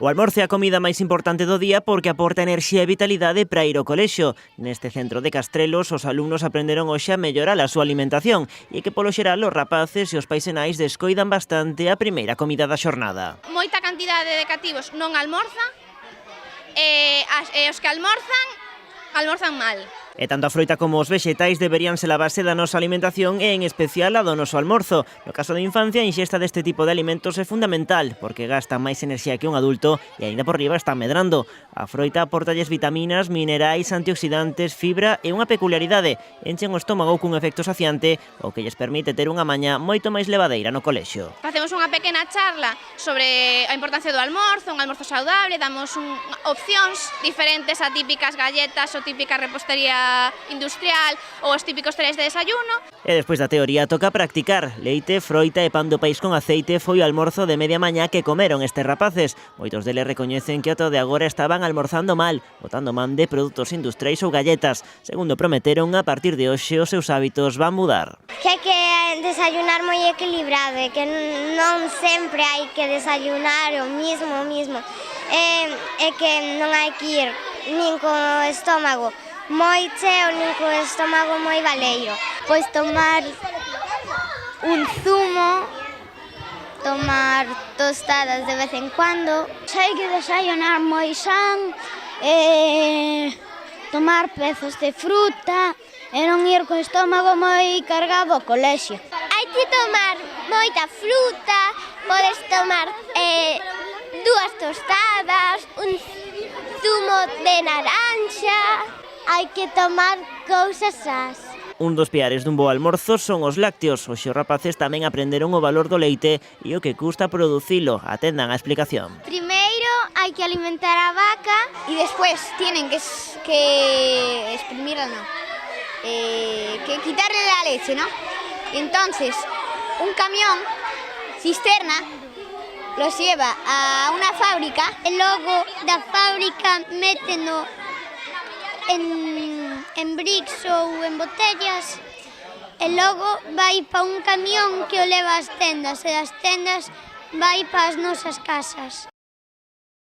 O almorzo é a comida máis importante do día porque aporta enerxía e vitalidade para ir ao colexio. Neste centro de Castrelos, os alumnos aprenderon hoxe a mellorar a súa alimentación e que polo xeral os rapaces e os pais e nais descoidan bastante a primeira comida da xornada. Moita cantidade de cativos non almorzan e os que almorzan mal. E tanto a froita como os vexetais deberían ser a base da nosa alimentación e en especial a do noso almorzo. No caso da infancia, a inxesta deste tipo de alimentos é fundamental porque gastan máis enerxía que un adulto e aínda por riba están medrando. A froita aportalles vitaminas, minerais, antioxidantes, fibra e unha peculiaridade: enchen o estómago cun efecto saciante o que lles permite ter unha mañá moito máis levadeira no colexio. Facemos unha pequena charla sobre a importancia do almorzo, un almorzo saudable, damos opcións diferentes a típicas galletas ou típica repostería industrial ou os típicos cereais de desayuno. E despois da teoría toca practicar. Leite, froita e pan do país con aceite foi o almorzo de media mañá que comeron estes rapaces. Moitos deles recoñecen que ata de agora estaban almorzando mal, botando man de produtos industriais ou galletas. Segundo prometeron, a partir de hoxe os seus hábitos van mudar. Que hai que desayunar moi equilibrado e que non sempre hai que desayunar o mismo. E que non hai que ir nin co estómago moi cheo nin co estómago moi valeiro. Pois tomar un zumo, tomar tostadas de vez en cuando. Hai que desayunar moi san, tomar pezos de fruta e non ir co estómago moi cargado ao colexio. Hai que tomar moita fruta, podes tomar 2 tostadas, un zumo de naranxa. Hai que tomar cousas sás. Un dos piares dun bo almorzo son os lácteos. Os rapaces tamén aprenderon o valor do leite e o que custa producilo. Atendan a explicación. Primeiro hai que alimentar a vaca Y después tienen que exprimirla, no, que quitarle la leche, ¿no? Y entonces un camión, cisterna, los lleva a una fábrica. e logo da fábrica méteno en bricks ou en botellas e logo vai pa un camión que o leva ás tendas e das tendas vai pa as nosas casas.